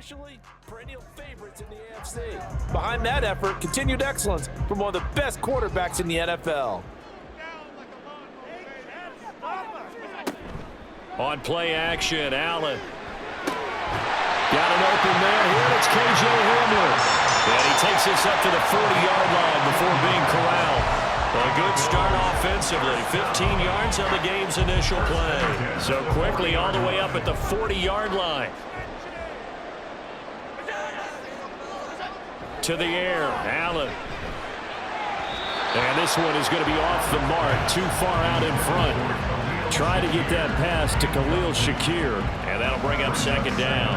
officially perennial favorites in the AFC. Behind that effort, continued excellence from one of the best quarterbacks in the NFL. On play action, Allen. Got it open there. Here it's KJ Hamler. And he takes this up to the 40-yard line before being corralled. A good start offensively. 15 yards on the game's initial play. So quickly all the way up at the 40-yard line. To the air, Allen. And this one is going to be off the mark, too far out in front. Try to get that pass to Khalil Shakir, and that'll bring up second down.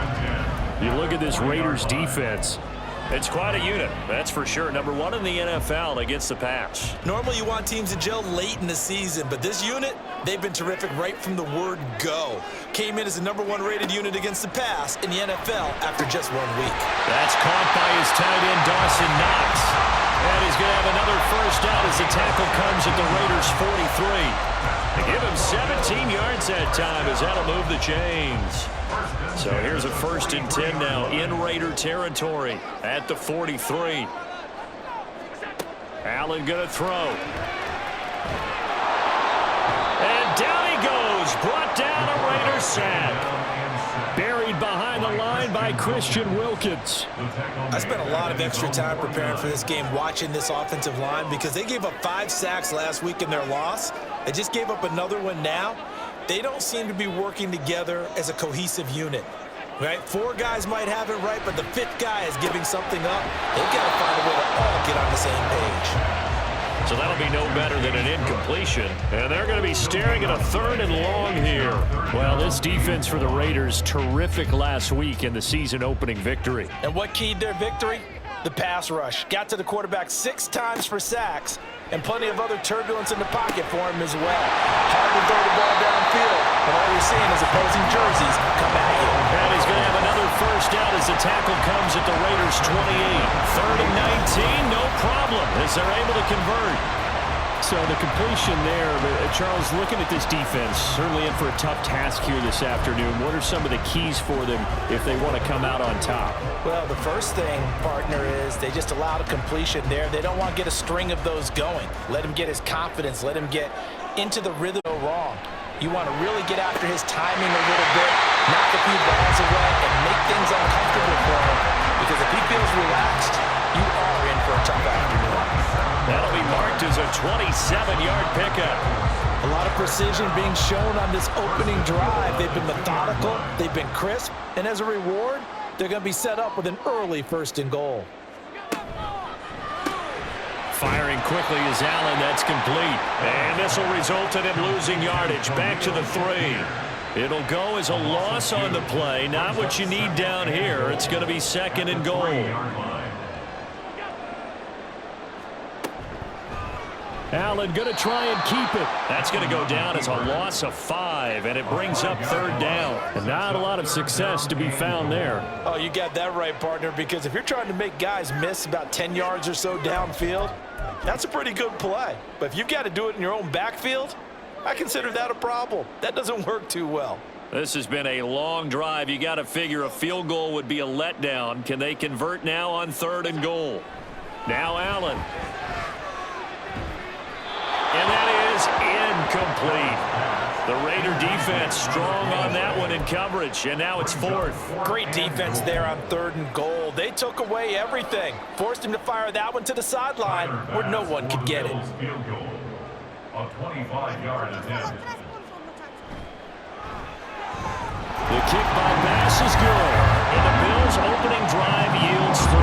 You look at this Raiders defense. It's quite a unit, that's for sure. Number one in the NFL against the pass. Normally you want teams to gel late in the season, but this unit, they've been terrific right from the word go. Came in as the number one rated unit against the pass in the NFL after just 1 week. That's caught by his tight end, Dawson Knox. And he's going to have another first down as the tackle comes at the Raiders' 43. They give him 17 yards that time as that'll move the chains. So here's a 1st and 10 now in Raider territory at the 43. Allen going to throw. And down he goes. Brought down a Raider sack. Buried behind the line by Christian Wilkins. I spent a lot of extra time preparing for this game watching this offensive line because they gave up 5 sacks last week in their loss. They just gave up another one now. They don't seem to be working together as a cohesive unit, right? 4 guys might have it right, but the 5th guy is giving something up. They've got to find a way to all get on the same page. So that'll be no better than an incompletion. And they're going to be staring at a 3rd and long here. Well, this defense for the Raiders, terrific last week in the season-opening victory. And what keyed their victory? The pass rush. Got to the quarterback 6 times for sacks, and plenty of other turbulence in the pocket for him as well. Hard to throw the ball downfield, but all you're seeing is opposing jerseys come at you. And he's going to have another first down as the tackle comes at the Raiders' 28. 3rd and 19, no problem, as they're able to convert. So the completion there, Charles, looking at this defense, certainly in for a tough task here this afternoon. What are some of the keys for them if they want to come out on top? Well, the first thing, partner, is they just allowed a completion there. They don't want to get a string of those going. Let him get his confidence. Let him get into the rhythm. Go wrong. You want to really get after his timing a little bit, knock a few balls away, and make things uncomfortable for him. Because if he feels relaxed, you are in for a tough afternoon. That'll be marked as a 27-yard pickup. A lot of precision being shown on this opening drive. They've been methodical, they've been crisp, and as a reward, they're going to be set up with an early 1st and goal. Firing quickly is Allen. That's complete. And this will result in him losing yardage. Back to the 3. It'll go as a loss on the play. Not what you need down here. It's going to be 2nd and goal. Allen going to try and keep it. That's going to go down as a loss of 5, and it brings up 3rd down. And not a lot of success to be found there. Oh, you got that right, partner, because if you're trying to make guys miss about 10 yards or so downfield, that's a pretty good play. But if you've got to do it in your own backfield, I consider that a problem. That doesn't work too well. This has been a long drive. You got to figure a field goal would be a letdown. Can they convert now on 3rd and goal? Now Allen. And that is incomplete. The Raider defense strong on that one in coverage, and now it's 4th. Great defense there on 3rd and goal. They took away everything. Forced him to fire that one to the sideline where no one could get it. A 25-yard attempt. The kick by Bass is good. And the Bills' opening drive yields 3.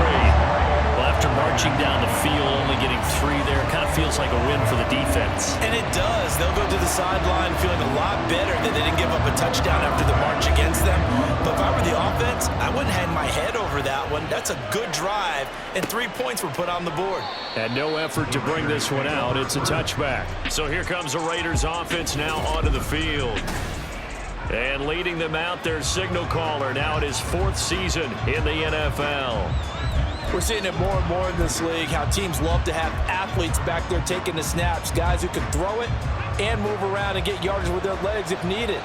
Well, after marching down the field, only getting 3 there, kind of feels like a win for the defense. And it does. They'll go to the sideline feeling a lot better that they didn't give up a touchdown after the march against them. But if I were the offense, I wouldn't hang my head over that one. That's a good drive, and 3 points were put on the board. And no effort to bring this one out. It's a touchback. So here comes the Raiders offense now onto the field. And leading them out, their signal caller. Now it is 4th season in the NFL. We're seeing it more and more in this league, how teams love to have athletes back there taking the snaps, guys who can throw it and move around and get yardage with their legs if needed.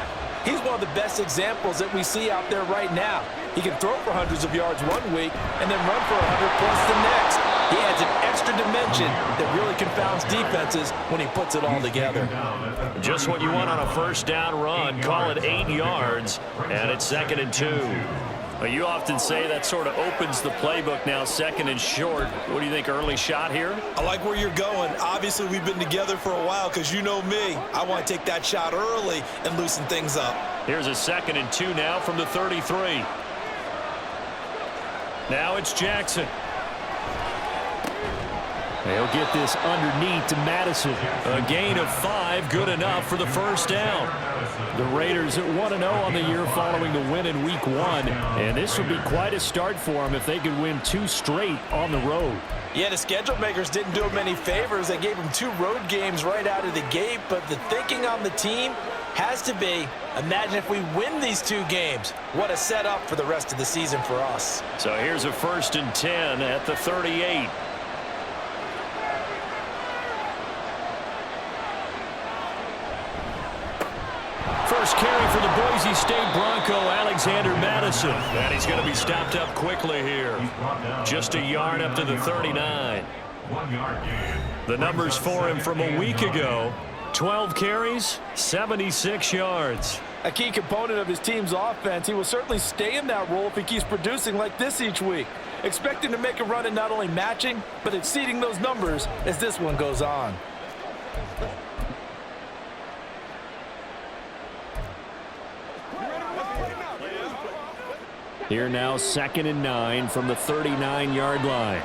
He's one of the best examples that we see out there right now. He can throw for hundreds of yards one week and then run for 100 plus the next. He adds an extra dimension that really confounds defenses when he puts it all together. Just what you want on a first down run. Call it 8 yards, and it's 2nd and 2. You often say that sort of opens the playbook now, 2nd and short. What do you think, early shot here? I like where you're going. Obviously, we've been together for a while because you know me. I want to take that shot early and loosen things up. Here's a 2nd and 2 now from the 33. Now it's Jackson. They'll get this underneath to Madison. A gain of 5, good enough for the first down. The Raiders at 1-0 on the year following the win in Week 1. And this would be quite a start for them if they could win 2 straight on the road. Yeah, the schedule makers didn't do them any favors. They gave them 2 road games right out of the gate. But the thinking on the team has to be, imagine if we win these 2 games. What a setup for the rest of the season for us. So here's a 1st and 10 at the 38. First carry for the Boise State Bronco, Alexander Madison. And he's going to be stopped up quickly here. Just a yard up to the 39. 1 yard gain. The numbers for him from a week ago, 12 carries, 76 yards. A key component of his team's offense. He will certainly stay in that role if he keeps producing like this each week. Expect him to make a run at not only matching, but exceeding those numbers as this one goes on. Here now, 2nd and 9 from the 39-yard line.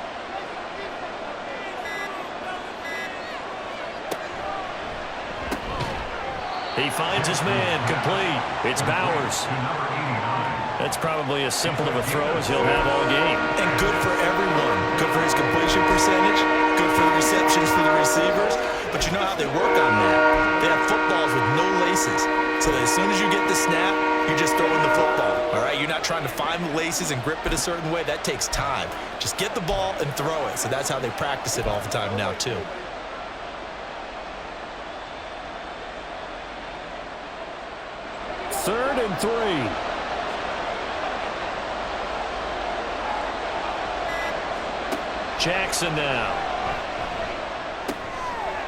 He finds his man, complete. It's Bowers. That's probably as simple of a throw as he'll have all game. And good for everyone. Good for his completion percentage. Good for the receptions for the receivers. But you know how they work on that. They have footballs with no laces. So that as soon as you get the snap, you're just throwing the football. All right, you're not trying to find the laces and grip it a certain way. That takes time. Just get the ball and throw it. So that's how they practice it all the time now, too. Third and 3. Jackson now.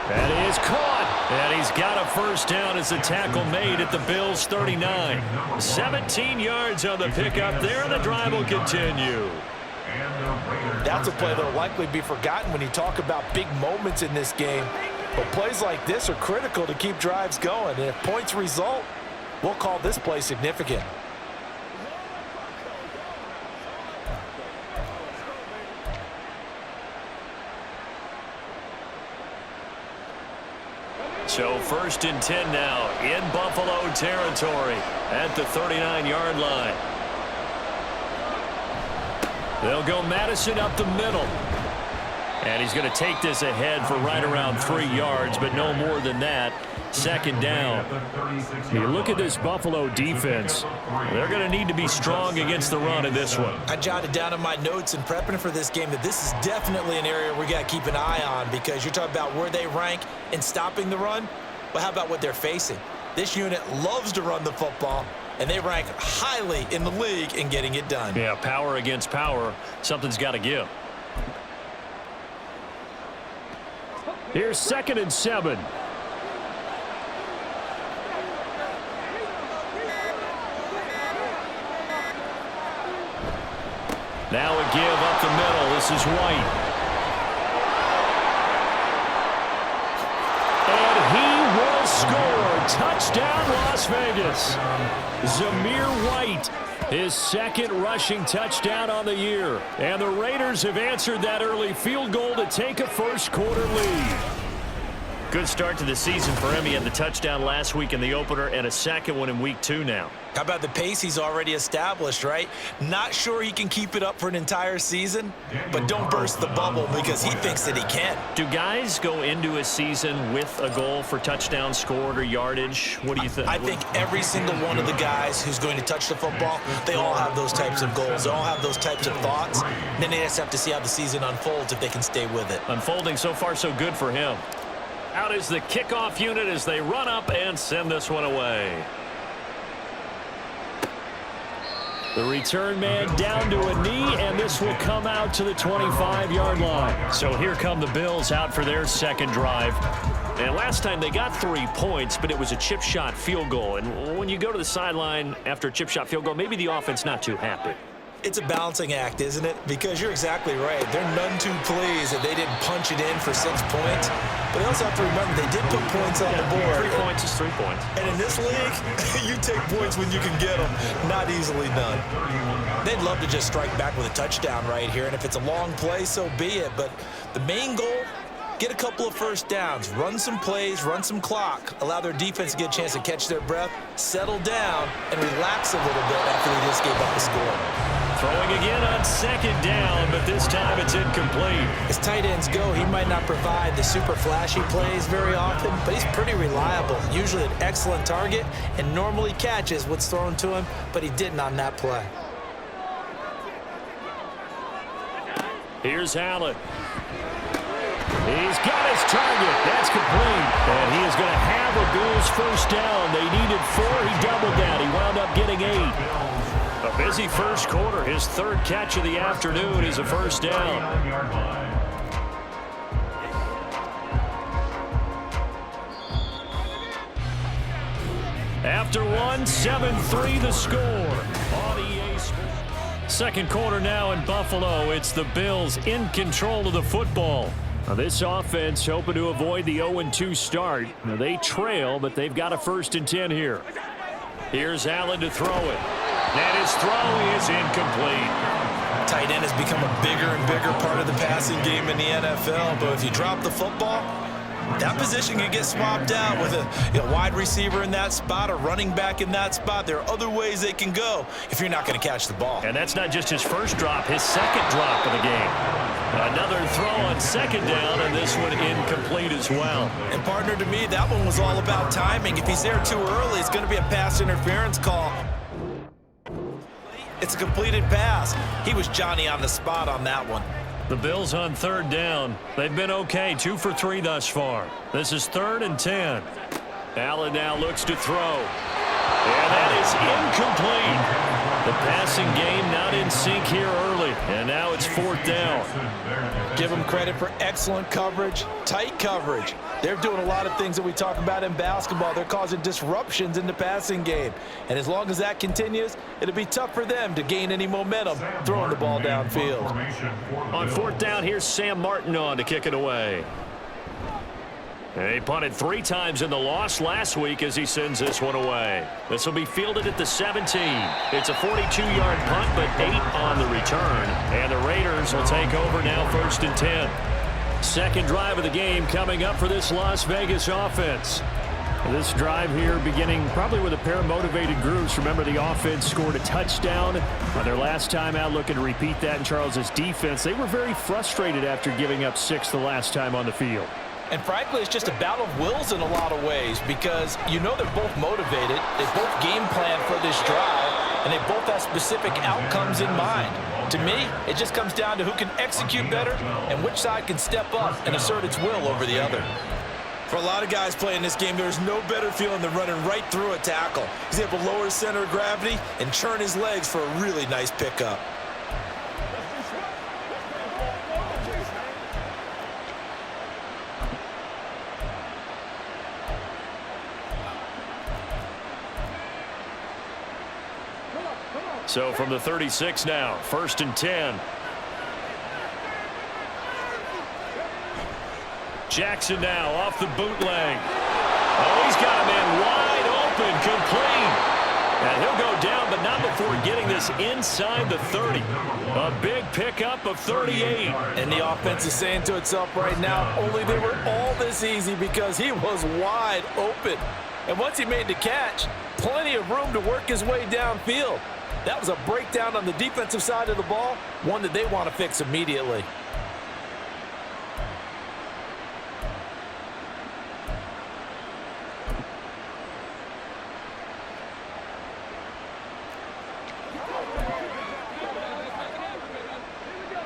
That is caught. And he's got a first down as the tackle made at the Bills' 39. 17 yards on the pickup there, and the drive will continue. That's a play that will likely be forgotten when you talk about big moments in this game. But plays like this are critical to keep drives going. And if points result, we'll call this play significant. So 1st and 10 now in Buffalo territory at the 39-yard line. They'll go Madison up the middle. And he's going to take this ahead for right around 3 yards, but no more than that. 2nd down. You look at this Buffalo defense. They're going to need to be strong against the run in this one. I jotted down in my notes in prepping for this game that this is definitely an area we got to keep an eye on, because you're talking about where they rank in stopping the run. Well, how about what they're facing? This unit loves to run the football, and they rank highly in the league in getting it done. Yeah, power against power. Something's got to give. Here's 2nd and 7. Now a give up the middle. This is White. And he will score. Touchdown, Las Vegas. Zamir White, his 2nd rushing touchdown on the year. And the Raiders have answered that early field goal to take a first-quarter lead. Good start to the season for him. He had the touchdown last week in the opener and a second one in Week 2 now. How about the pace he's already established, right? Not sure he can keep it up for an entire season, but don't burst the bubble because he thinks that he can. Do guys go into a season with a goal for touchdown scored or yardage? What do you think? I think every single one of the guys who's going to touch the football, they all have those types of goals. They all have those types of thoughts. And then they just have to see how the season unfolds if they can stay with it. Unfolding so far so good for him. Out is the kickoff unit as they run up and send this one away. The return man down to a knee, and this will come out to the 25-yard line. So here come the Bills out for their second drive. And last time they got 3 points, but it was a chip shot field goal. And when you go to the sideline after a chip shot field goal, maybe the offense not too happy. It's a balancing act, isn't it? Because you're exactly right. They're none too pleased that they didn't punch it in for 6 points. But they also have to remember they did put points on the board. 3 points is 3 points. And in this league, you take points when you can get them. Not easily done. They'd love to just strike back with a touchdown right here. And if it's a long play, so be it. But the main goal, get a couple of first downs, run some plays, run some clock, allow their defense to get a chance to catch their breath, settle down, and relax a little bit after they just gave up the score. Throwing again on second down, but this time it's incomplete. As tight ends go, he might not provide the super flashy plays very often, but he's pretty reliable, usually an excellent target, and normally catches what's thrown to him, but he didn't on that play. Here's Allen. He's got his target. That's complete. And he is going to have a Bills first down. They needed 4. He doubled that. He wound up getting 8. A busy first quarter. His third catch of the afternoon is a first down. After one, 7-3 the score on EA Sports. Second quarter now in Buffalo. It's the Bills in control of the football. Now this offense hoping to avoid the 0-2 start. Now they trail, but they've got a 1st and 10 here. Here's Allen to throw it. And his throw is incomplete. Tight end has become a bigger and bigger part of the passing game in the NFL, but if you drop the football, that position can get swapped out with a wide receiver in that spot, a running back in that spot. There are other ways they can go if you're not going to catch the ball. And that's not just his first drop, his second drop of the game. Another throw on second down, and this one incomplete as well. And partner, to me, that one was all about timing. If he's there too early, it's going to be a pass interference call. It's a completed pass. He was Johnny on the spot on that one. The Bills on third down. They've been okay, 2 for 3 thus far. This is 3rd and 10. Allen now looks to throw. And that is incomplete. The passing game not in sync here early. And now it's 4th down. Give them credit for excellent coverage, tight coverage. They're doing a lot of things that we talk about in basketball. They're causing disruptions in the passing game. And as long as that continues, it'll be tough for them to gain any momentum throwing the ball downfield. On 4th down, here's Sam Martin on to kick it away. And he punted 3 times in the loss last week as he sends this one away. This will be fielded at the 17. It's a 42-yard punt, but 8 on the return. And the Raiders will take over now 1st and 10. Second drive of the game coming up for this Las Vegas offense. This drive here beginning probably with a pair of motivated groups. Remember, the offense scored a touchdown on their last time out, looking to repeat that in Charles's defense. They were very frustrated after giving up 6 the last time on the field. And frankly, it's just a battle of wills in a lot of ways because you know they're both motivated. They both game plan for this drive, and they both have specific outcomes in mind. To me, it just comes down to who can execute better and which side can step up and assert its will over the other. For a lot of guys playing this game, there's no better feeling than running right through a tackle. He's able to lower his center of gravity and churn his legs for a really nice pickup. So from the 36 now, 1st and 10. Jackson now off the bootleg. Oh, he's got a man wide open, complete. And he'll go down, but not before getting this inside the 30. A big pickup of 38. And the offense is saying to itself right now, only they were all this easy because he was wide open. And once he made the catch, plenty of room to work his way downfield. That was a breakdown on the defensive side of the ball, one that they want to fix immediately.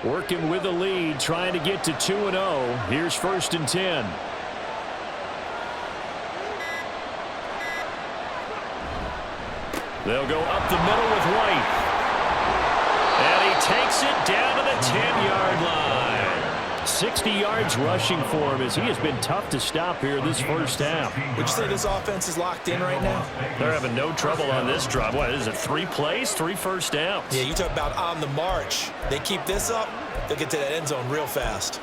Working with the lead, trying to get to 2-0. Here's 1st and 10. They'll go up the middle with White. 60 yards rushing for him as he has been tough to stop here this first half. Would you say this offense is locked in right now? They're having no trouble on this drive. What is it, 3 plays, 3 first downs? Yeah, you talk about on the march. They keep this up, they'll get to that end zone real fast.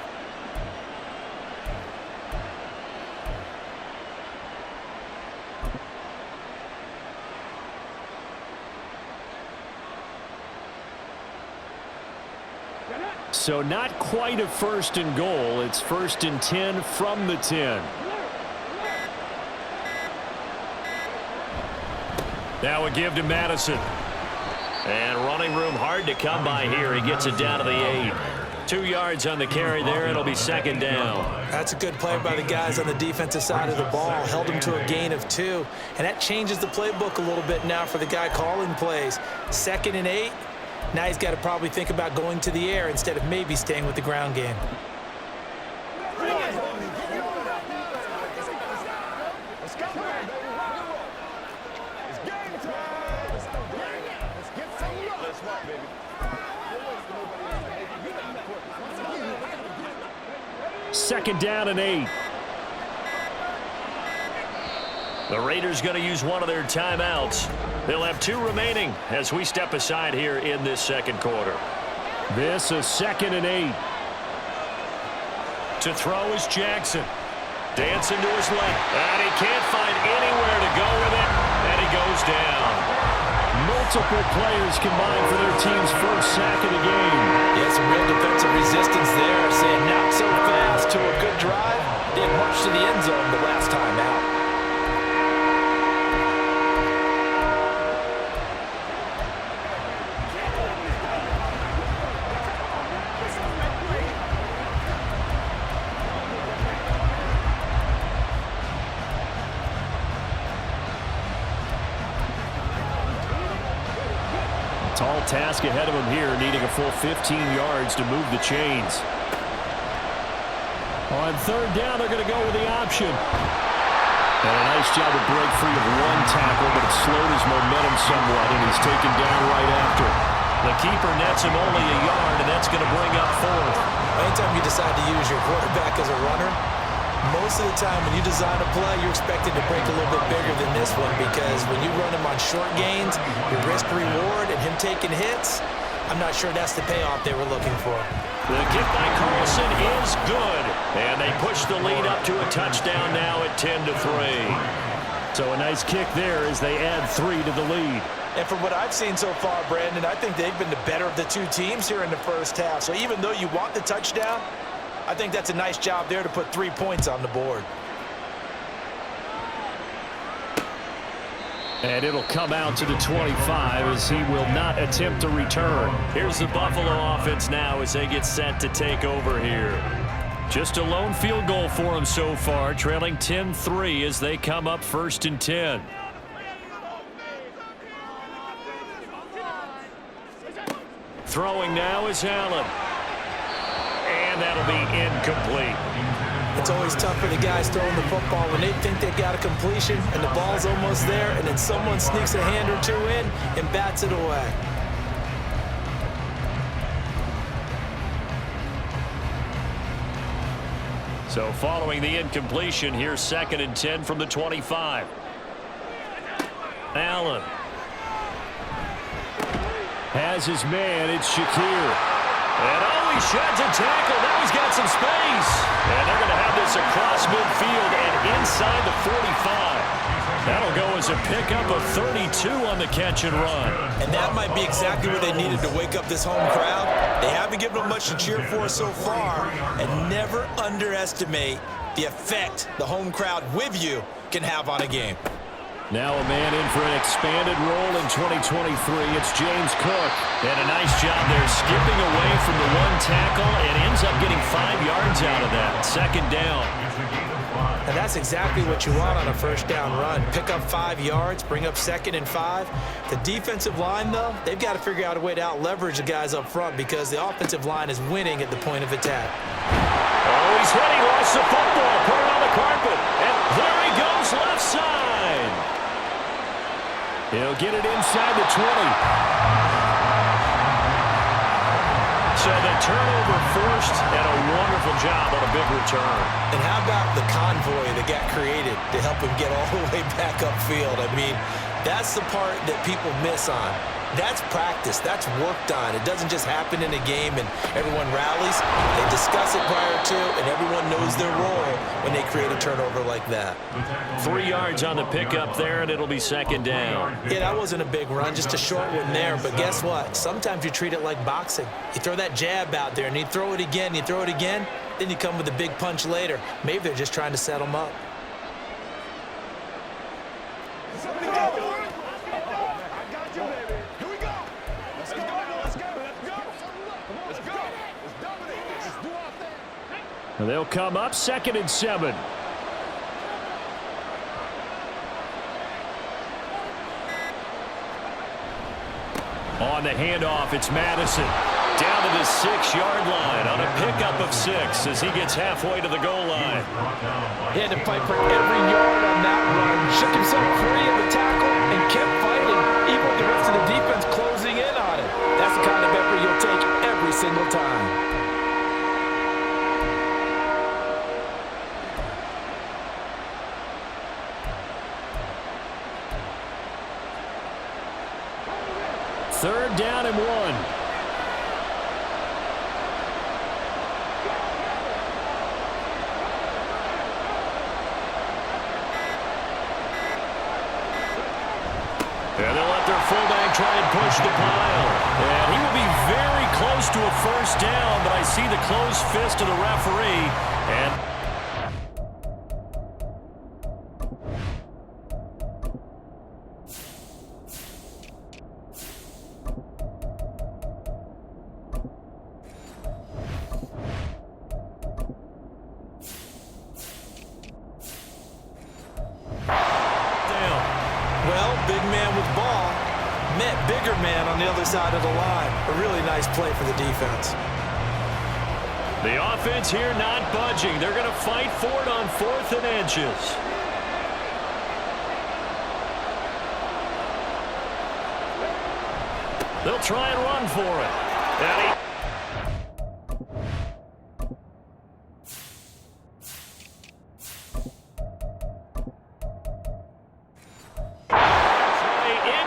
So not quite a 1st and goal. It's 1st and 10 from the 10. Now a give to Madison. And running room hard to come by here. He gets it down to the 8. 2 yards on the carry there. It'll be 2nd down. That's a good play by the guys on the defensive side of the ball. Held him to a gain of 2. And that changes the playbook a little bit now for the guy calling plays. 2nd and 8. Now he's got to probably think about going to the air instead of maybe staying with the ground game. Second down and 8. The Raiders going to use one of their timeouts. They'll have 2 remaining as we step aside here in this second quarter. This is 2nd and 8. To throw is Jackson. Dancing to his left. And he can't find anywhere to go with it. And he goes down. Multiple players combined for their team's first sack of the game. Yeah, some real defensive resistance there. Saying not so fast to a good drive. Didn't march to the end zone the last time out. Tall task ahead of him here, needing a full 15 yards to move the chains. On 3rd down, they're going to go with the option. And a nice job to break free of 1 tackle, but it slowed his momentum somewhat, and he's taken down right after. The keeper nets him only a yard, and that's going to bring up 4th. Anytime you decide to use your quarterback as a runner, most of the time when you design a play, you're expected to break a little bit bigger than this one, because when you run him on short gains, your risk-reward and him taking hits, I'm not sure that's the payoff they were looking for. The kick by Carlson is good, and they push the lead up to a touchdown now at 10-3. So a nice kick there as they add 3 to the lead. And from what I've seen so far, Brandon, I think they've been the better of the 2 teams here in the first half. So even though you want the touchdown, I think that's a nice job there to put 3 points on the board. And it'll come out to the 25 as he will not attempt to return. Here's the Buffalo offense now as they get set to take over here. Just a lone field goal for him so far, trailing 10-3 as they come up 1st and 10. Throwing now is Allen. And that'll be incomplete. It's always tough for the guys throwing the football when they think they've got a completion and the ball's almost there, and then someone sneaks a hand or 2 in and bats it away. So following the incompletion, here's 2nd and 10 from the 25. Allen has his man. It's Shakir. And he sheds a tackle. Now he's got some space. And they're going to have this across midfield and inside the 45. That'll go as a pickup of 32 on the catch and run. And that might be exactly what they needed to wake up this home crowd. They haven't given them much to cheer for so far. And never underestimate the effect the home crowd with you can have on a game. Now a man in for an expanded role in 2023. It's James Cook. And a nice job there skipping away from the 1 tackle and ends up getting 5 yards out of that. 2nd down. And that's exactly what you want on a 1st down run. Pick up 5 yards, bring up 2nd and 5. The defensive line, though, they've got to figure out a way to out-leverage the guys up front because the offensive line is winning at the point of attack. Oh, he's hit. He lost the football. Put it on the carpet. And there he goes left side. He'll get it inside the 20. So the turnover forced, and a wonderful job on a big return. And how about the convoy that got created to help him get all the way back upfield? I mean, that's the part that people miss on. That's practice. That's worked on. It doesn't just happen in a game and everyone rallies. They discuss it prior to, and everyone knows their role when they create a turnover like that. 3 yards on the pickup there, and it'll be second down. Yeah, that wasn't a big run, just a short one there. But guess what? Sometimes you treat it like boxing. You throw that jab out there, and you throw it again, you throw it again, then you come with a big punch later. Maybe they're just trying to set them up. They'll come up 2nd and 7. On the handoff, it's Madison. Down to the 6-yard line on a pickup of 6 as he gets halfway to the goal line. He had to fight for every yard on that run. Shook himself free of the tackle and kept fighting, even with the rest of the defense closing in on it. That's the kind of effort you'll take every single time. Third down and 1. And they'll let their fullback try and push the pile. And he will be very close to a first down, but I see the closed fist of the referee. And bigger man on the other side of the line. A really nice play for the defense. The offense here not budging. They're going to fight for it on 4th and inches. They'll try and run for it.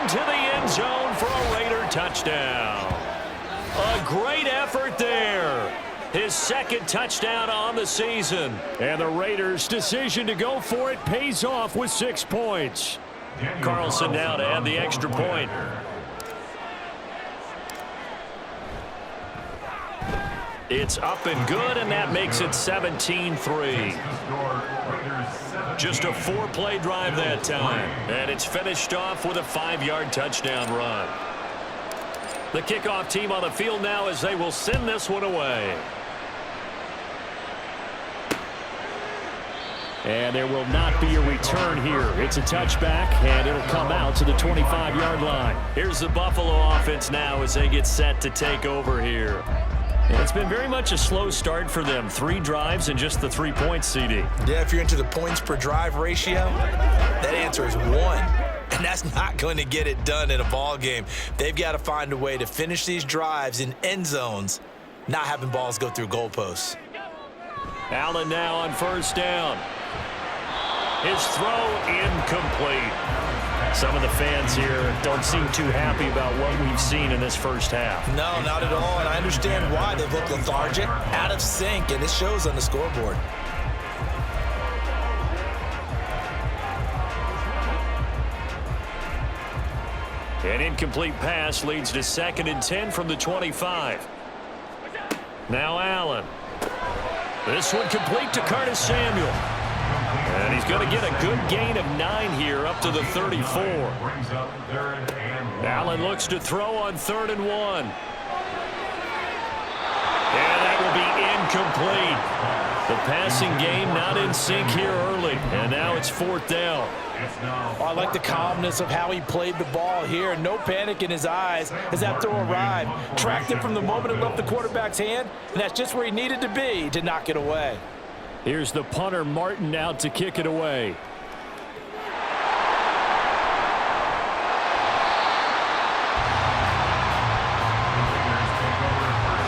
Into the end zone for a Raider touchdown. A great effort there. His 2nd touchdown on the season. And the Raiders' decision to go for it pays off with 6 points. Carlson now to add the extra point. It's up and good, and that makes it 17-3. Just a 4-play drive that time. And it's finished off with a 5-yard touchdown run. The kickoff team on the field now as they will send this one away. And there will not be a return here. It's a touchback, and it'll come out to the 25-yard line. Here's the Buffalo offense now as they get set to take over here. And it's been very much a slow start for them. 3 drives and just the 3 points, CD. Yeah, if you're into the points per drive ratio, that answer is 1. And that's not going to get it done in a ball game. They've got to find a way to finish these drives in end zones, not having balls go through goalposts. Allen now on first down. His throw incomplete. Some of the fans here don't seem too happy about what we've seen in this first half. No, not at all, and I understand why. They've looked lethargic, out of sync, and it shows on the scoreboard. An incomplete pass leads to 2nd and 10 from the 25. Now Allen. This one complete to Curtis Samuel. And he's going to get a good gain of 9 here up to the 34. Allen looks to throw on 3rd and 1. And that will be incomplete. The passing game not in sync here early. And now it's 4th down. Oh, I like the calmness of how he played the ball here. No panic in his eyes as that throw arrived. Tracked it from the moment it left the quarterback's hand, and that's just where he needed to be to knock it away. Here's the punter, Martin, out to kick it away.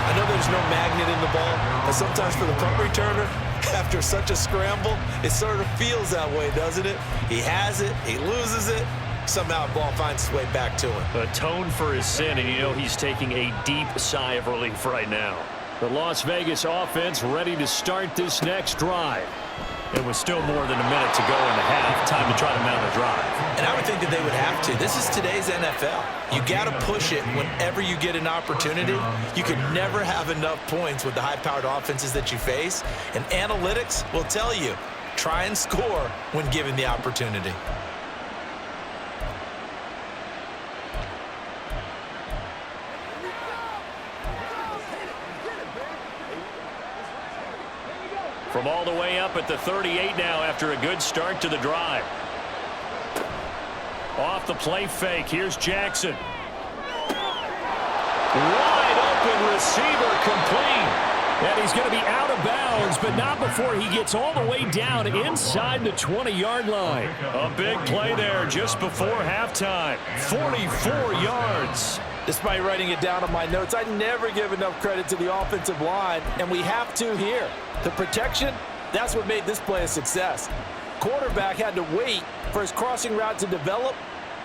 I know there's no magnet in the ball, but sometimes for the punt returner, after such a scramble, it sort of feels that way, doesn't it? He has it, he loses it, somehow the ball finds its way back to him. Atone for his sin, and you know he's taking a deep sigh of relief right now. The Las Vegas offense ready to start this next drive. And with still more than a minute to go in the half, time to try to mount a drive. And I would think that they would have to. This is today's NFL. You got to push it whenever you get an opportunity. You could never have enough points with the high-powered offenses that you face. And analytics will tell you, try and score when given the opportunity. From all the way up at the 38 now after a good start to the drive. Off the play fake. Here's Jackson. Wide open receiver complete. And he's going to be out of bounds, but not before he gets all the way down inside the 20-yard line. A big play there just before halftime. 44 yards. Despite writing it down on my notes, I never give enough credit to the offensive line, and we have to here. The protection, that's what made this play a success. Quarterback had to wait for his crossing route to develop,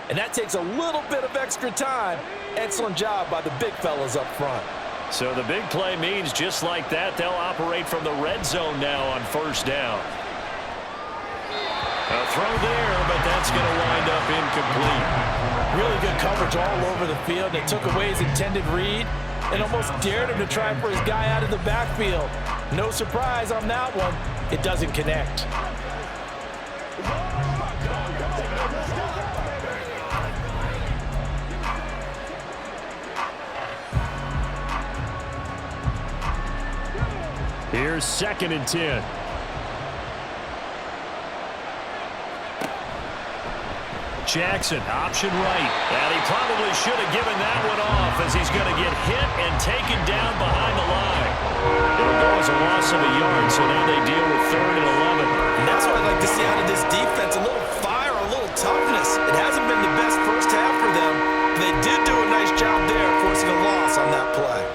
and that takes a little bit of extra time. Excellent job by the big fellas up front. So the big play means just like that, they'll operate from the red zone now on first down. A throw there, but that's going to wind up incomplete. Really good coverage all over the field. They took away his intended read and almost dared him to try for his guy out of the backfield. No surprise on that one. It doesn't connect. Here's 2nd and 10. Jackson, option right. And he probably should have given that one off as he's going to get hit and taken down behind the line. It'll go as a loss of a yard, so now they deal with 3rd and 11. And that's what I'd like to see out of this defense, a little fire, a little toughness. It hasn't been the best first half for them, but they did do a nice job there forcing a loss on that play.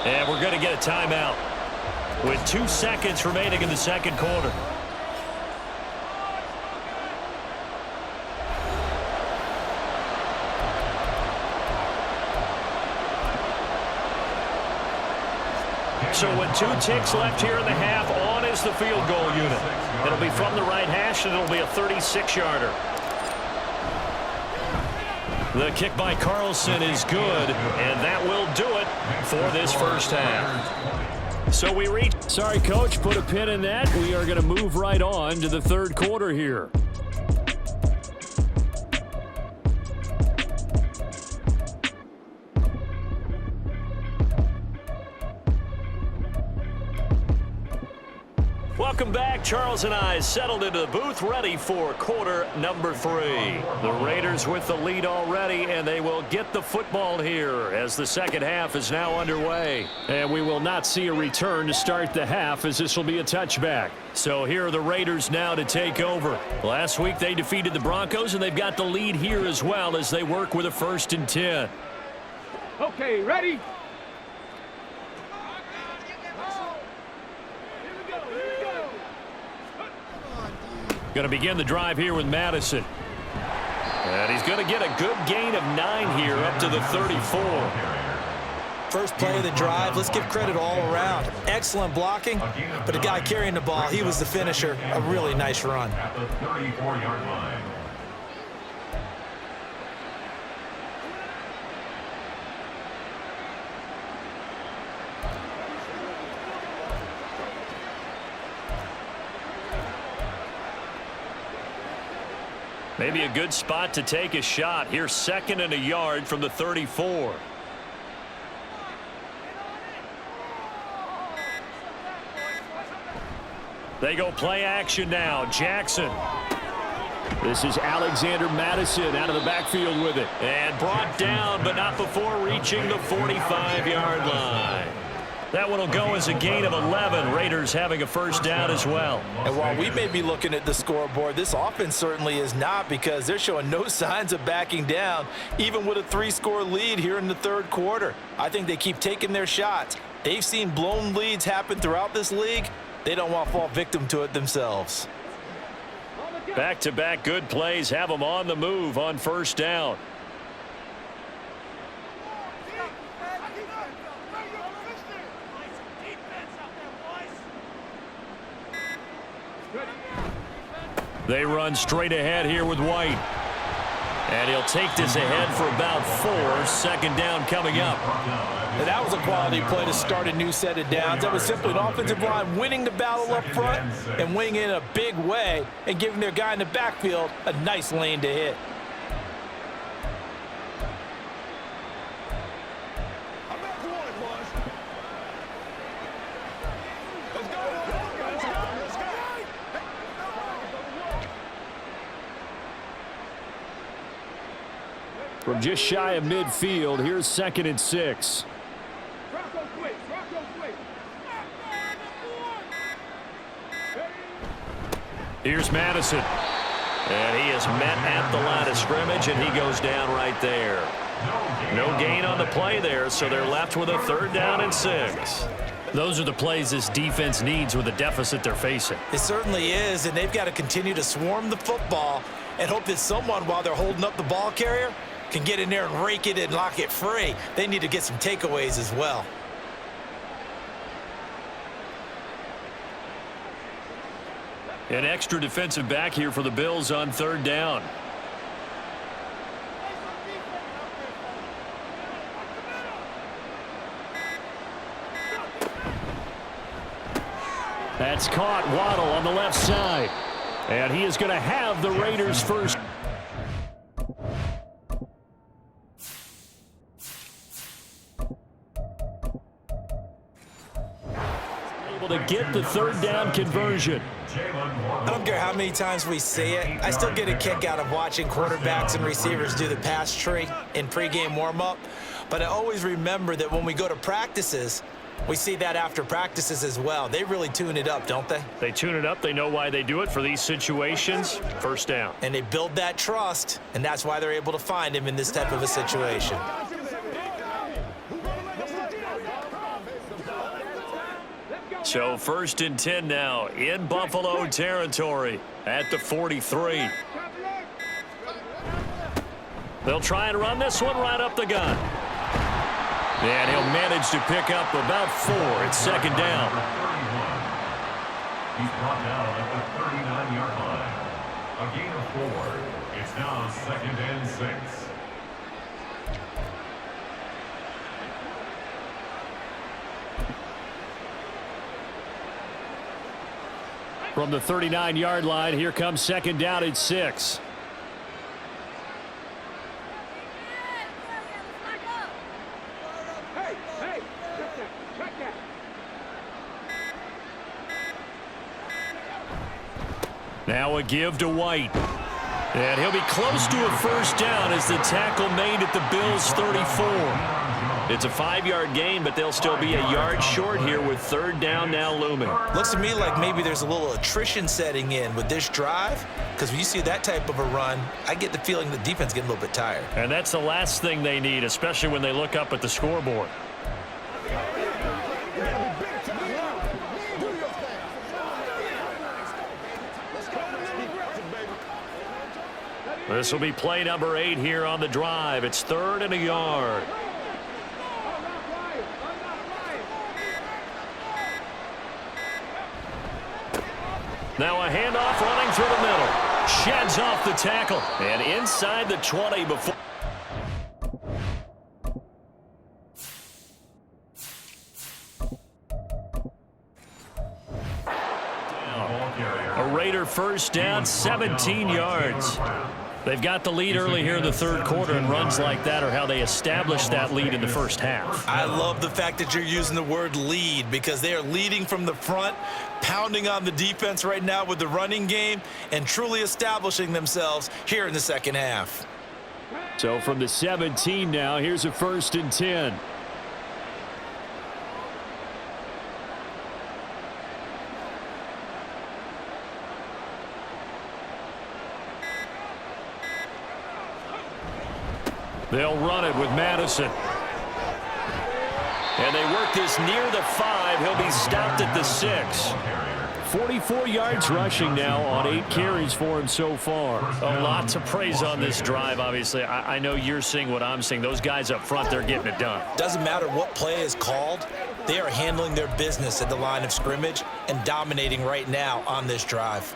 And we're going to get a timeout with 2 seconds remaining in the second quarter. So with 2 ticks left here in the half, on is the field goal unit. It'll be from the right hash, and it'll be a 36-yarder. The kick by Carlson is good, and that will do it for this first half. So we reach. Sorry, Coach, put a pin in that. We are going to move right on to the third quarter here. Welcome back. Charles and I settled into the booth, ready for quarter number 3. The Raiders with the lead already, and they will get the football here as the second half is now underway. And we will not see a return to start the half, as this will be a touchback. So here are the Raiders now to take over. Last week they defeated the Broncos, and they've got the lead here as well as they work with a 1st and 10. Okay, ready? Going to begin the drive here with Madison. And he's going to get a good gain of 9 here up to the 34. First play of the drive, let's give credit all around. Excellent blocking, but the guy carrying the ball, he was the finisher. A really nice run. At the 34-yard line. Maybe a good spot to take a shot. Here's 2nd and a yard from the 34. They go play action now. Jackson. This is Alexander Maddison out of the backfield with it. And brought down, but not before reaching the 45-yard line. That one will go as a gain of 11. Raiders having a first down as well. And while we may be looking at the scoreboard, this offense certainly is not, because they're showing no signs of backing down, even with a 3-score lead here in the third quarter. I think they keep taking their shots. They've seen blown leads happen throughout this league. They don't want to fall victim to it themselves. Back-to-back good plays have them on the move on first down. They run straight ahead here with White. And he'll take this ahead for about 4. Second down coming up. And that was a quality play to start a new set of downs. That was simply an offensive line winning the battle up front and winning in a big way and giving their guy in the backfield a nice lane to hit. From just shy of midfield, here's 2nd and 6. Here's Maddison. And he is met at the line of scrimmage, and he goes down right there. No gain on the play there, so they're left with a 3rd down and 6. Those are the plays this defense needs with the deficit they're facing. It certainly is, and they've got to continue to swarm the football and hope that someone, while they're holding up the ball carrier, can get in there and rake it and lock it free. They need to get some takeaways as well. An extra defensive back here for the Bills on 3rd down. That's caught. Waddle on the left side. And he is going to have the Raiders first. Able to get the 3rd down conversion. I don't care how many times we see it. I still get a kick out of watching quarterbacks and receivers do the pass tree in pregame warm-up. But I always remember that when we go to practices, we see that after practices as well. They really tune it up, don't they? They tune it up. They know why they do it for these situations. First down. And they build that trust, and that's why they're able to find him in this type of a situation. So 1st and 10 now in Buffalo territory at the 43. They'll try and run this one right up the gun. And he'll manage to pick up about 4. It's 2nd down. He's brought down at the 39-yard line. A gain of 4. It's now 2nd and 6. From the 39-yard line, here comes 2nd down and 6. Now a give to White. And he'll be close to a first down as the tackle made at the Bills' 34. It's a 5-yard gain, but they'll still be a yard short here with 3rd down now looming. Looks to me like maybe there's a little attrition setting in with this drive, because when you see that type of a run, I get the feeling the defense getting a little bit tired. And that's the last thing they need, especially when they look up at the scoreboard. This will be play number 8 here on the drive. It's 3rd and a yard. Now a handoff running through the middle. Sheds off the tackle. And inside the 20 before. A Raider first down, 17 yards. They've got the lead early here in the third quarter, and runs like that are how they establish that lead in the first half. I love the fact that you're using the word lead because they are leading from the front, pounding on the defense right now with the running game, and truly establishing themselves here in the second half. So from the 17 now, here's a 1st and 10. They'll run it with Madison. And they work this near the 5. He'll be stopped at the 6. 44 yards rushing now on 8 carries for him so far. A lot to praise on this drive, obviously. I know you're seeing what I'm seeing. Those guys up front, they're getting it done. Doesn't matter what play is called. They are handling their business at the line of scrimmage and dominating right now on this drive.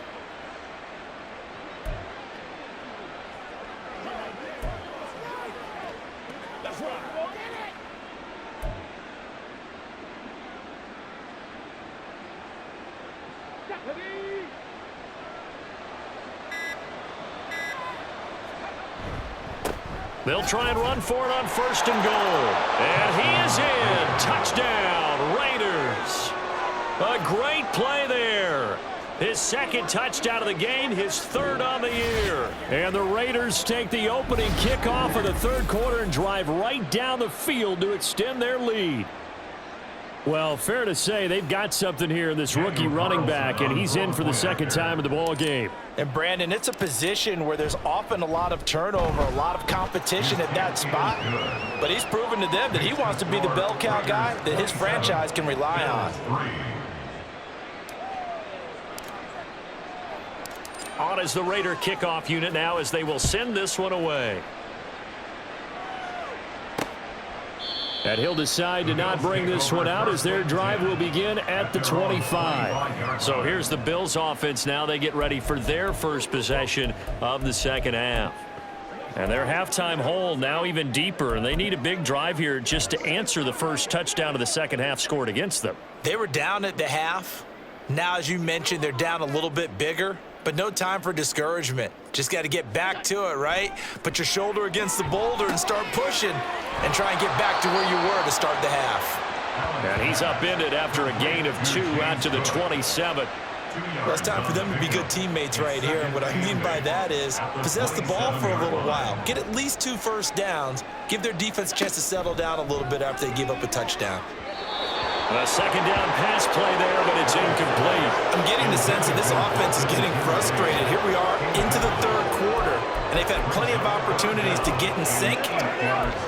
They'll try and run for it on 1st and goal. And he is in. Touchdown, Raiders. A great play there. His 2nd touchdown of the game, his 3rd on the year. And the Raiders take the opening kickoff of the third quarter and drive right down the field to extend their lead. Well, fair to say they've got something here in this rookie running back, and he's in for the 2nd time in the ball game. And Brandon, it's a position where there's often a lot of turnover, a lot of competition at that spot. But he's proven to them that he wants to be the bell cow guy that his franchise can rely on. On is the Raider kickoff unit now as they will send this one away. And he'll decide to not bring this one out as their drive will begin at the 25. So here's the Bills offense now. They get ready for their first possession of the second half. And their halftime hole now even deeper, and they need a big drive here just to answer the first touchdown of the second half scored against them. They were down at the half. Now, as you mentioned, they're down a little bit bigger, but no time for discouragement. Just got to get back to it, right? Put your shoulder against the boulder and start pushing and try and get back to where you were to start the half. And he's upended after a gain of 2 out to the 27. Well, it's time for them to be good teammates right here, and what I mean by that is possess the ball for a little while. Get at least 2 first downs. Give their defense a chance to settle down a little bit after they give up a touchdown. A second down pass play there, but it's incomplete. I'm getting the sense that this offense is getting frustrated. Here we are into the third quarter, and they've had plenty of opportunities to get in sync.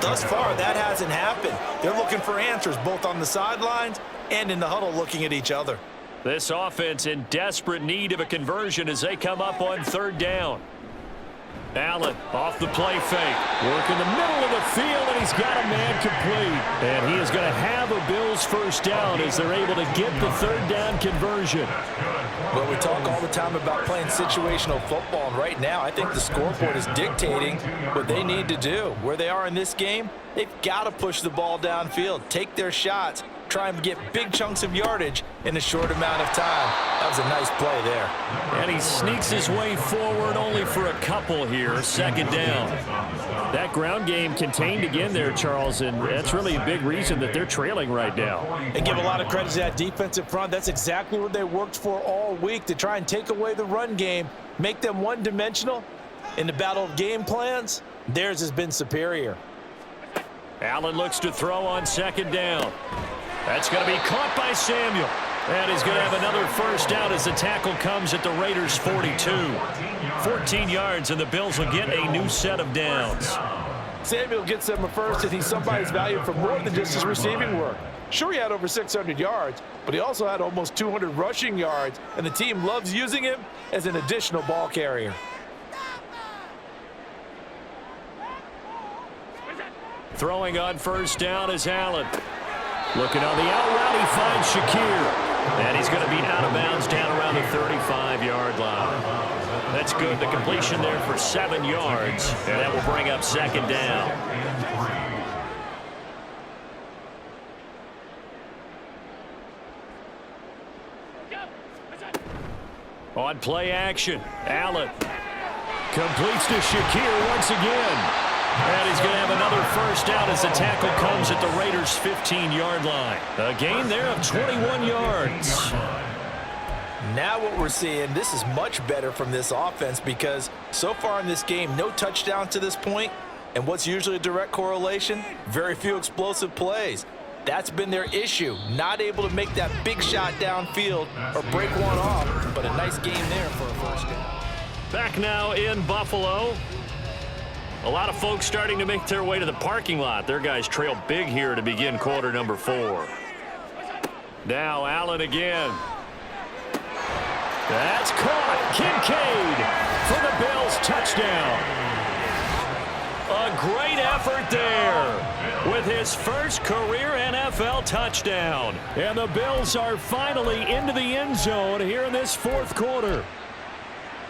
Thus far, that hasn't happened. They're looking for answers both on the sidelines and in the huddle looking at each other. This offense in desperate need of a conversion as they come up on 3rd down. Allen off the play fake. Work in the middle of the field, and he's got a man complete. And he is going to have a Bills first down as they're able to get the 3rd down conversion. Well, we talk all the time about playing situational football, and right now I think the scoreboard is dictating what they need to do. Where they are in this game, they've got to push the ball downfield, take their shots, try and get big chunks of yardage in a short amount of time. That was a nice play there. And he sneaks his way forward only for a couple here. 2nd down. That ground game contained again there, Charles, and that's really a big reason that they're trailing right now. And give a lot of credit to that defensive front. That's exactly what they worked for all week, to try and take away the run game, make them one-dimensional. In the battle of game plans, theirs has been superior. Allen looks to throw on 2nd down. That's going to be caught by Samuel. And he's going to have another first down as the tackle comes at the Raiders' 42. 14 yards, and the Bills will get a new set of downs. Samuel gets them a first, and he's somebody's value for more than just his receiving work. Sure, he had over 600 yards, but he also had almost 200 rushing yards, and the team loves using him as an additional ball carrier. Throwing on first down is Allen. Looking on the out route, he finds Shakir. And he's going to be out of bounds down around the 35-yard line. That's good. The completion there for 7 yards. And that will bring up 2nd down. On play action, Allen Completes to Shakir once again. And he's going to have another first down as the tackle comes at the Raiders' 15-yard line. A gain there of 21 yards. Now what we're seeing, this is much better from this offense because so far in this game, no touchdowns to this point. And what's usually a direct correlation? Very few explosive plays. That's been their issue, not able to make that big shot downfield or break one off, but a nice game there for a first down. Back now in Buffalo. A lot of folks starting to make their way to the parking lot. Their guys trail big here to begin quarter number 4. Now Allen again. That's caught. Kincaid for the Bills touchdown. A great effort there with his first career NFL touchdown. And the Bills are finally into the end zone here in this fourth quarter.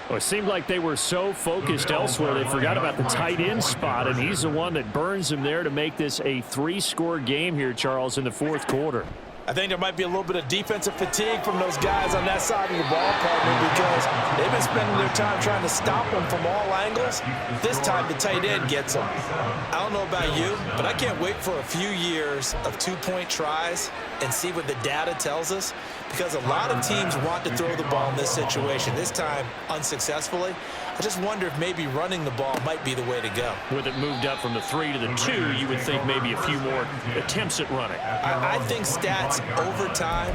Well, it seemed like they were so focused elsewhere they forgot about the tight end spot, and he's the one that burns them there to make this a 3-score game here, Charles, in the fourth quarter. I think there might be a little bit of defensive fatigue from those guys on that side of the ball, partner, because they've been spending their time trying to stop them from all angles. This time, the tight end gets them. I don't know about you, but I can't wait for a few years of 2-point tries and see what the data tells us, because a lot of teams want to throw the ball in this situation, this time unsuccessfully. I just wonder if maybe running the ball might be the way to go. With it moved up from the 3 to the 2, you would think maybe a few more attempts at running. I think stats over time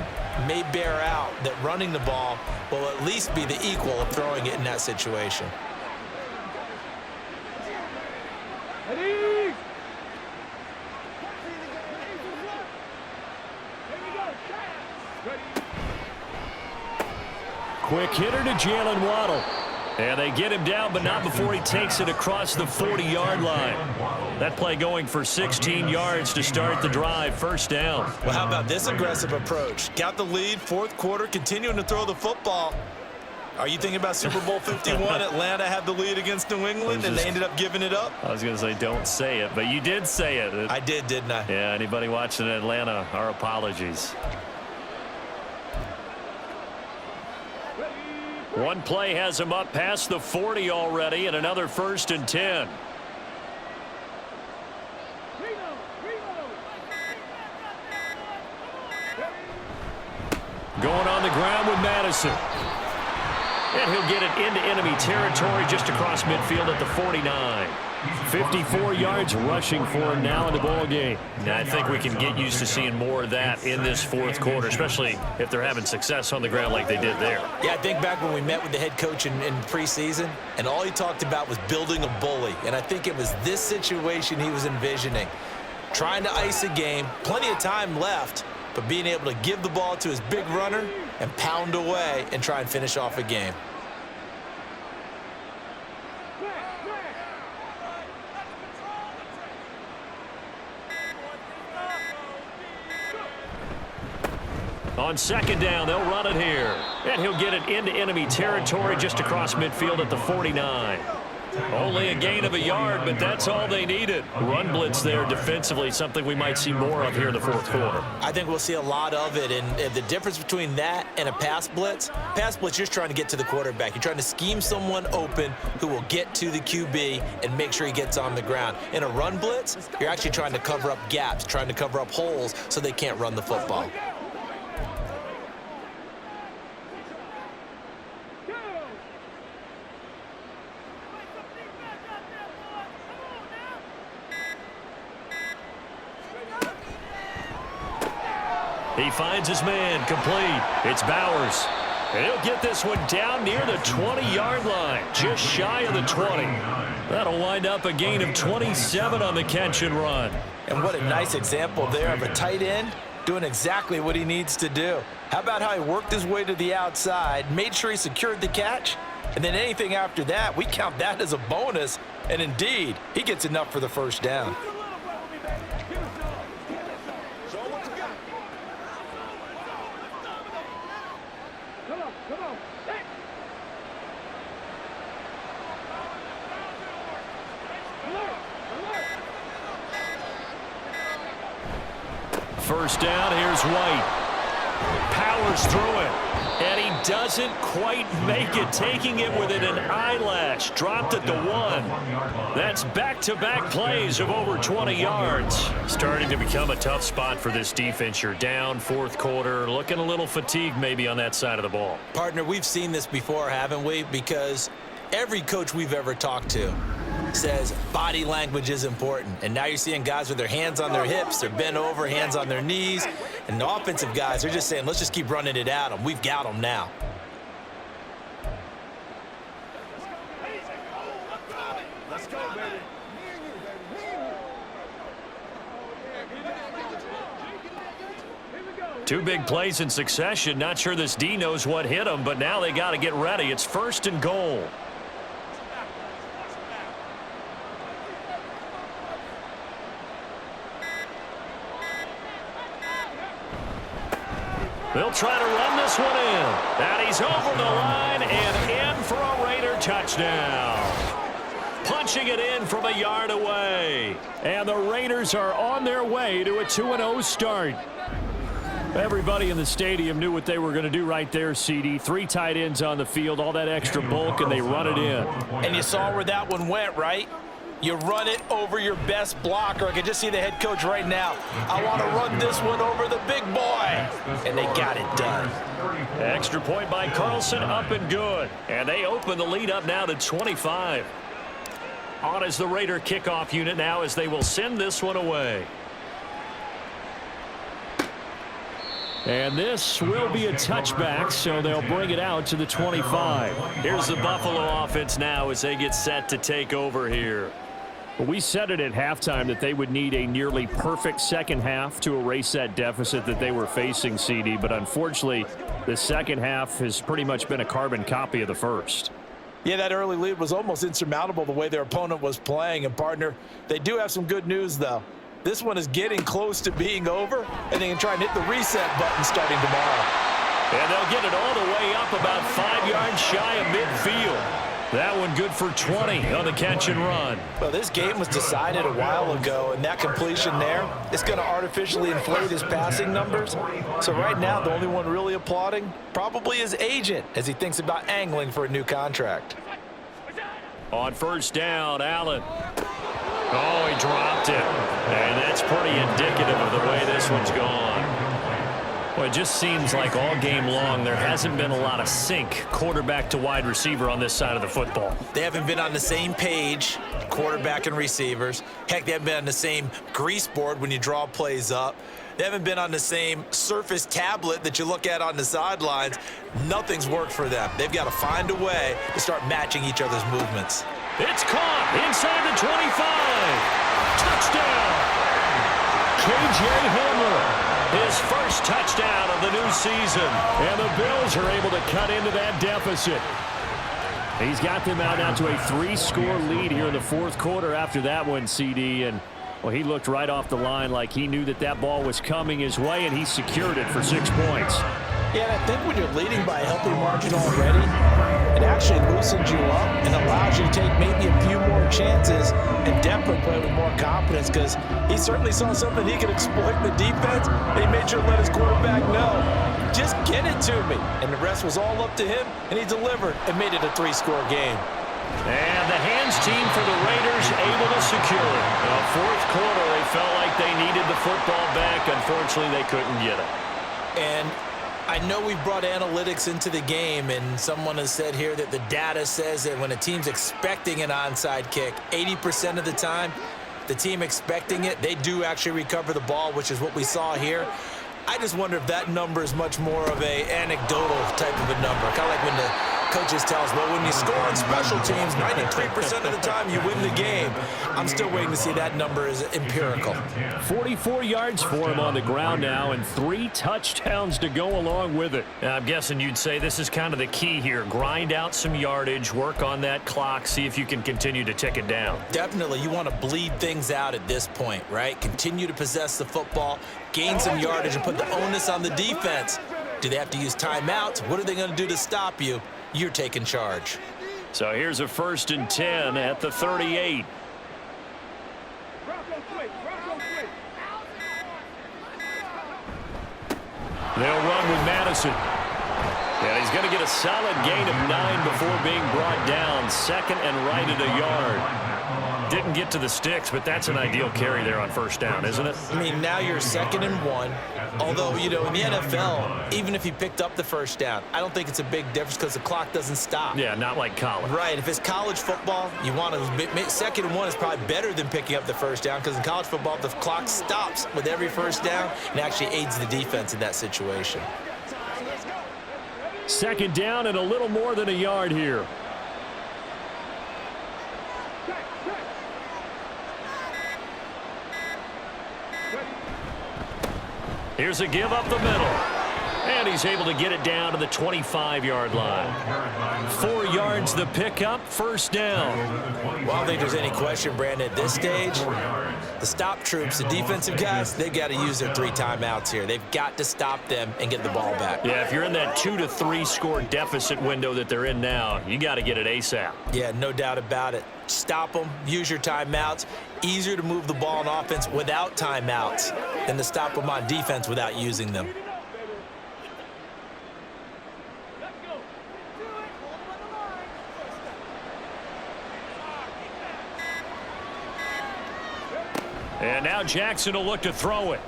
may bear out that running the ball will at least be the equal of throwing it in that situation. Quick hitter to Jalen Waddle. And they get him down, but not before he takes it across the 40-yard line. That play going for 16 yards to start the drive, first down. Well, how about this aggressive approach? Got the lead, fourth quarter, continuing to throw the football. Are you thinking about Super Bowl 51? Atlanta had the lead against New England, and they ended up giving it up? I was going to say don't say it, but you did say it. I did, didn't I? Yeah, anybody watching Atlanta, our apologies. One play has him up past the 40 already, and another 1st and 10. Going on the ground with Madison. And he'll get it into enemy territory just across midfield at the 49. 54 yards rushing for him now in the ball game. And I think we can get used to seeing more of that in this fourth quarter, especially if they're having success on the ground like they did there. Yeah, I think back when we met with the head coach in preseason, and all he talked about was building a bully. And I think it was this situation he was envisioning. Trying to ice a game, plenty of time left, but being able to give the ball to his big runner and pound away and try and finish off a game. On second down, they'll run it here. And he'll get it into enemy territory just across midfield at the 49. Only a gain of a yard, but that's all they needed. Run blitz there defensively, something we might see more of here in the fourth quarter. I think we'll see a lot of it, and the difference between that and a pass blitz, you're just trying to get to the quarterback. You're trying to scheme someone open who will get to the QB and make sure he gets on the ground. In a run blitz, you're actually trying to cover up gaps, trying to cover up holes so they can't run the football. He finds his man, complete. It's Bowers. And he'll get this one down near the 20-yard line, just shy of the 20. That'll wind up a gain of 27 on the catch and run. And what a nice example there of a tight end doing exactly what he needs to do. How about how he worked his way to the outside, made sure he secured the catch, and then anything after that, we count that as a bonus. And indeed, he gets enough for the first down. First down, here's White. Powers through it. And he doesn't quite make it, taking it within an eyelash. Dropped at the 1. That's back-to-back plays of over 20 yards. Starting to become a tough spot for this defense. You're down fourth quarter, looking a little fatigued maybe on that side of the ball. Partner, we've seen this before, haven't we? Because every coach we've ever talked to says body language is important. And now you're seeing guys with their hands on their hips, they're bent over, hands on their knees. And the offensive guys are just saying, let's just keep running it at them. We've got them now. Let's go, baby. Two big plays in succession. Not sure this D knows what hit them, but now they got to get ready. It's 1st and goal. They'll try to run this one in. And he's over the line and in for a Raider touchdown. Punching it in from a yard away. And the Raiders are on their way to a 2-0 start. Everybody in the stadium knew what they were going to do right there, CD. 3 tight ends on the field, all that extra bulk, and they run it in. And you saw where that one went, right? You run it over your best blocker. I can just see the head coach right now. I want to run this one over the big boy. And they got it done. Extra point by Carlson, up and good. And they open the lead up now to 25. On is the Raider kickoff unit now as they will send this one away. And this will be a touchback, so they'll bring it out to the 25. Here's the Buffalo offense now as they get set to take over here. Well, we said it at halftime that they would need a nearly perfect second half to erase that deficit that they were facing, CD. But unfortunately, the second half has pretty much been a carbon copy of the first. Yeah, that early lead was almost insurmountable the way their opponent was playing. And, partner, they do have some good news, though. This one is getting close to being over, and they can try and hit the reset button starting tomorrow. And they'll get it all the way up about 5 yards shy of midfield. That one good for 20 on the catch and run. Well, this game was decided a while ago, and that completion there is going to artificially inflate his passing numbers. So right now, the only one really applauding probably his agent as he thinks about angling for a new contract. On first down, Allen. Oh, he dropped it. And that's pretty indicative of the way this one's gone. Well, it just seems like all game long there hasn't been a lot of sync quarterback to wide receiver on this side of the football. They haven't been on the same page, quarterback and receivers. Heck, they haven't been on the same grease board when you draw plays up. They haven't been on the same Surface tablet that you look at on the sidelines. Nothing's worked for them. They've got to find a way to start matching each other's movements. It's caught inside the 25. Touchdown. K.J. Hamler. His first touchdown of the new season. And the Bills are able to cut into that deficit. He's got them out now to a 3-score lead here in the fourth quarter after that one, CD. And, well, he looked right off the line like he knew that that ball was coming his way, and he secured it for 6 points. Yeah, and I think when you're leading by a healthy margin already, it actually loosens you up and allows you to take maybe a few more chances and definitely play with more confidence because he certainly saw something he could exploit in the defense, and he made sure to let his quarterback know, just get it to me. And the rest was all up to him, and he delivered and made it a 3-score game. And the hands team for the Raiders able to secure it. Fourth quarter, they felt like they needed the football back. Unfortunately, they couldn't get it. And I know we've brought analytics into the game, and someone has said here that the data says that when a team's expecting an onside kick, 80% of the time, the team expecting it, they do actually recover the ball, which is what we saw here. I just wonder if that number is much more of a anecdotal type of a number. Kind of like when the coaches tell us, well, when you score on special teams, 93% of the time you win the game. I'm still waiting to see that number is empirical. 44 yards for him on the ground now and 3 touchdowns to go along with it. I'm guessing you'd say this is kind of the key here. Grind out some yardage, work on that clock, see if you can continue to tick it down. Definitely, you want to bleed things out at this point, right? Continue to possess the football, gain some yardage, and put the onus on the defense. Do they have to use timeouts? What are they going to do to stop you? You're taking charge. So here's a 1st and 10 at the 38. They'll run with Madison. And he's going to get a solid gain of 9 before being brought down. Second and right at a yard. Didn't get to the sticks, but that's an ideal carry there on first down, isn't it? I mean, now you're 2nd and 1. Although, you know, in the NFL, even if he picked up the first down, I don't think it's a big difference because the clock doesn't stop. Yeah, not like college. Right. If it's college football, you want to 2nd and 1 is probably better than picking up the first down because in college football, the clock stops with every first down and actually aids the defense in that situation. 2nd down and a little more than a yard here. Here's a give up the middle. And he's able to get it down to the 25-yard line. 4 yards the pickup, first down. Well, I don't think there's any question, Brandon, at this stage, the stop troops, the defensive guys, they've got to use their 3 timeouts here. They've got to stop them and get the ball back. Yeah, if you're in that 2 to 3 score deficit window that they're in now, you got to get it ASAP. Yeah, no doubt about it. Stop them, use your timeouts. Easier to move the ball on offense without timeouts than to stop them on defense without using them. And now Jackson will look to throw it.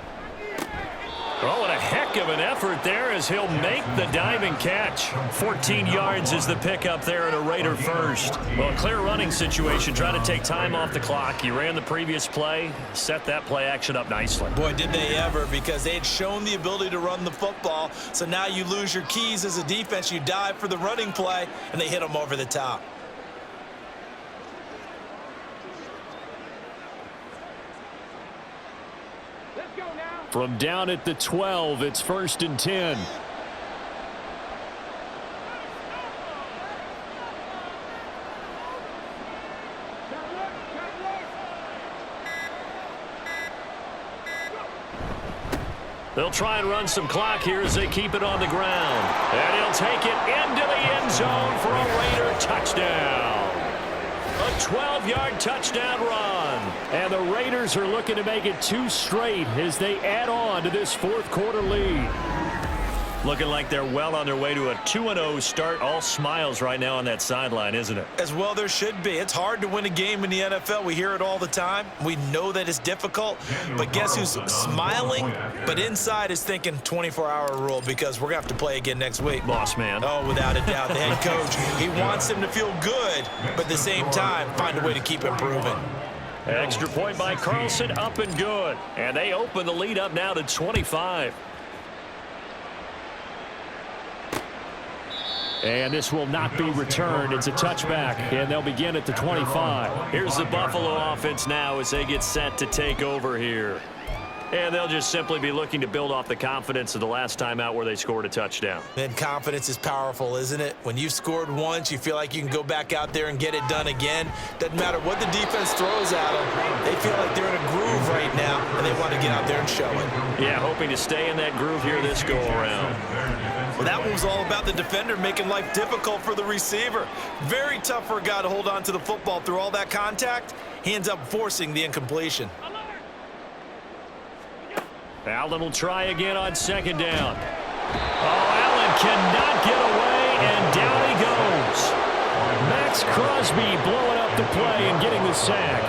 Oh, and a heck of an effort there as he'll make the diving catch. 14 yards is the pickup there and a Raider first. Well, a clear running situation, trying to take time off the clock. You ran the previous play, set that play action up nicely. Boy, did they ever, because they had shown the ability to run the football. So now you lose your keys as a defense. You dive for the running play, and they hit them over the top. From down at the 12, it's 1st and 10. They'll try and run some clock here as they keep it on the ground. And he'll take it into the end zone for a Raider touchdown. A 12-yard touchdown run. And the Raiders are looking to make it 2 straight as they add on to this 4th quarter lead. Looking like they're well on their way to a 2-0 start. All smiles right now on that sideline, isn't it? As well there should be. It's hard to win a game in the NFL. We hear it all the time. We know that it's difficult. But guess who's smiling? But inside is thinking 24-hour rule because we're going to have to play again next week. Boss man. Oh, without a doubt. The head coach, he wants them to feel good, but at the same time, find a way to keep improving. Extra point by Carlson, up and good. And they open the lead up now to 25. And this will not be returned. It's a touchback, and they'll begin at the 25. Here's the Buffalo offense now as they get set to take over here. And they'll just simply be looking to build off the confidence of the last time out where they scored a touchdown. And confidence is powerful, isn't it? When you've scored once, you feel like you can go back out there and get it done again. Doesn't matter what the defense throws at them. They feel like they're in a groove right now, and they want to get out there and show it. Yeah, hoping to stay in that groove here this go-around. Well, that one was all about the defender making life difficult for the receiver. Very tough for a guy to hold on to the football through all that contact. He ends up forcing the incompletion. Allen will try again on 2nd down. Oh, Allen cannot get away, and down he goes. Max Crosby blowing up the play and getting the sack.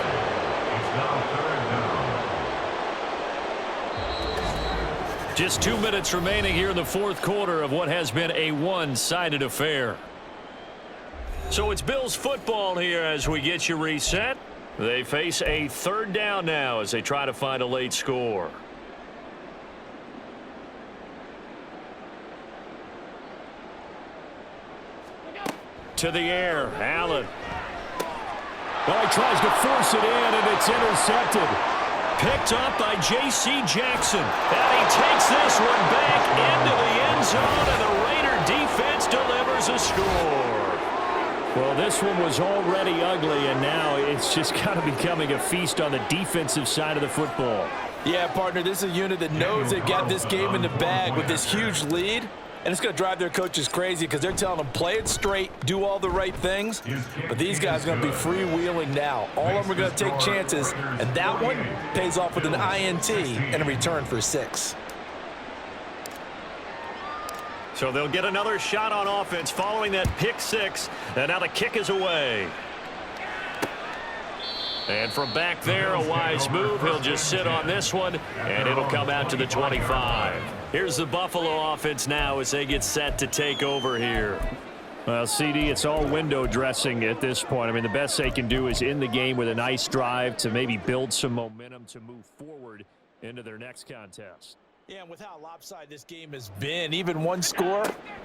Just 2 minutes remaining here in the 4th quarter of what has been a one-sided affair. So it's Bills football here as we get you reset. They face a 3rd down now as they try to find a late score. To the air, Allen. Well, he tries to force it in, and it's intercepted. Picked up by J.C. Jackson. And he takes this one back into the end zone, and the Raider defense delivers a score. Well, this one was already ugly, and now it's just kind of becoming a feast on the defensive side of the football. Yeah, partner, this is a unit that knows they got this game in the bag with this huge lead. And it's going to drive their coaches crazy because they're telling them play it straight, do all the right things. But these guys are going to be freewheeling now. All of them are going to take chances, and that one pays off with an INT and a return for 6. So they'll get another shot on offense following that pick six. And now the kick is away. And from back there, a wise move. He'll just sit on this one, and it'll come out to the 25. Here's the Buffalo offense now as they get set to take over here. Well, CD, it's all window dressing at this point. I mean, the best they can do is in the game with a nice drive to maybe build some momentum to move forward into their next contest. Yeah, and with how lopsided this game has been, even one score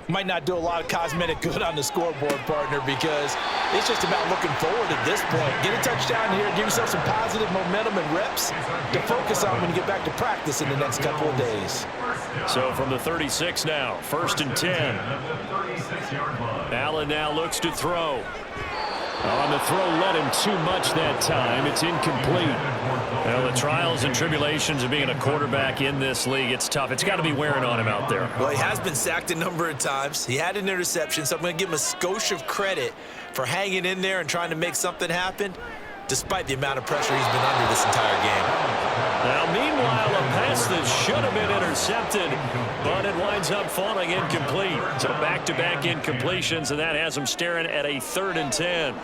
might not do a lot of cosmetic good on the scoreboard, partner, because it's just about looking forward at this point. Get a touchdown here, give yourself some positive momentum and reps to focus on when you get back to practice in the next couple of days. So from the 36 now, 1st and 10. Allen now looks to throw. On the throw, led him too much that time. It's incomplete. Well, the trials and tribulations of being a quarterback in this league, it's tough. It's got to be wearing on him out there. Well, he has been sacked a number of times. He had an interception, so I'm going to give him a skosh of credit for hanging in there and trying to make something happen, despite the amount of pressure he's been under this entire game. Now, meanwhile, a pass that should have been intercepted, but it winds up falling incomplete. So back-to-back incompletions, and that has him staring at a 3rd and 10.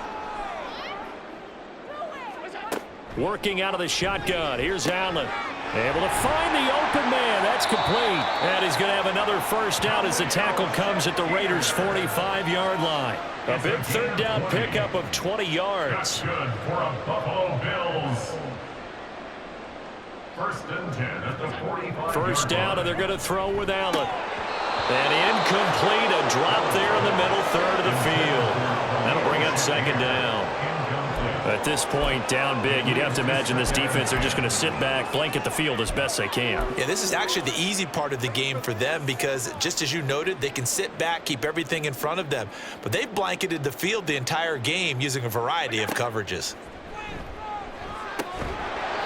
Working out of the shotgun. Here's Allen. Able to find the open man. That's complete. And he's going to have another first down as the tackle comes at the Raiders' 45-yard line. A big 3rd down pickup of 20 yards. Good for a Buffalo Bills. 1st and 10 at the 45. First down, and they're going to throw with Allen. And incomplete. A drop there in the middle 3rd of the field. That'll bring up 2nd down. At this point, down big, you'd have to imagine this defense, they're just going to sit back, blanket the field as best they can. Yeah, this is actually the easy part of the game for them because, just as you noted, they can sit back, keep everything in front of them. But they've blanketed the field the entire game using a variety of coverages.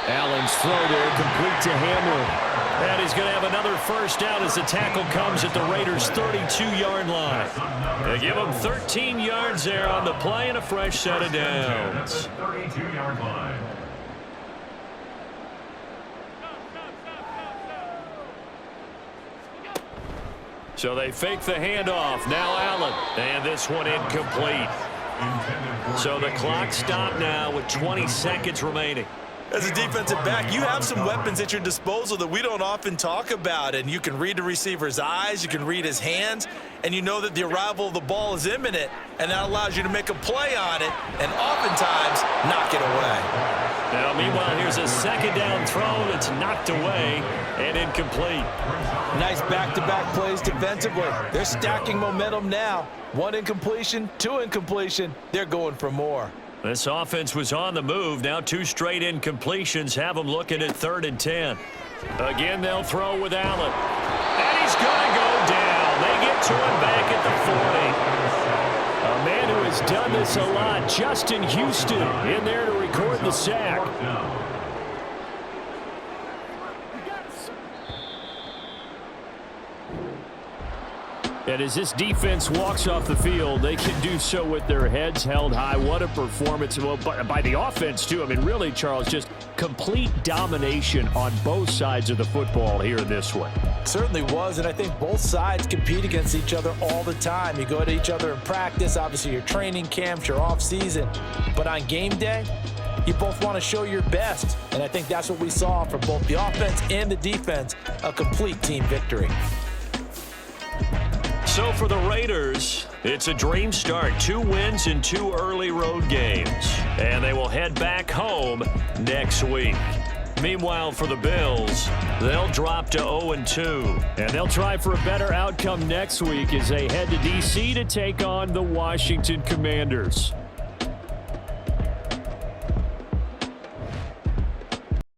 Allen's throw there, complete to Hamlin. And he's going to have another first down as the tackle comes at the Raiders' 32-yard line. They give him 13 yards there on the play and a fresh set of downs. 32-yard line. So they fake the handoff. Now Allen. And this one incomplete. So the clock stopped now with 20 seconds remaining. As a defensive back, you have some weapons at your disposal that we don't often talk about, and you can read the receiver's eyes, you can read his hands, and you know that the arrival of the ball is imminent, and that allows you to make a play on it and oftentimes knock it away. Now, meanwhile, here's a 2nd down throw that's knocked away and incomplete. Nice back-to-back plays defensively. They're stacking momentum now. 1 incompletion, 2 incompletion. They're going for more. This offense was on the move. Now 2 straight incompletions have them looking at 3rd and 10. Again, they'll throw with Allen. And he's going to go down. They get to him back at the 40. A man who has done this a lot, Justin Houston, in there to record the sack. And as this defense walks off the field, they can do so with their heads held high. What a performance by the offense, too. I mean, really, Charles, just complete domination on both sides of the football here in this one. Certainly was, and I think both sides compete against each other all the time. You go to each other in practice, obviously your training camps, your off-season. But on game day, you both want to show your best. And I think that's what we saw from both the offense and the defense, a complete team victory. So for the Raiders, it's a dream start. 2 wins in 2 early road games. And they will head back home next week. Meanwhile, for the Bills, they'll drop to 0-2. And they'll try for a better outcome next week as they head to D.C. to take on the Washington Commanders.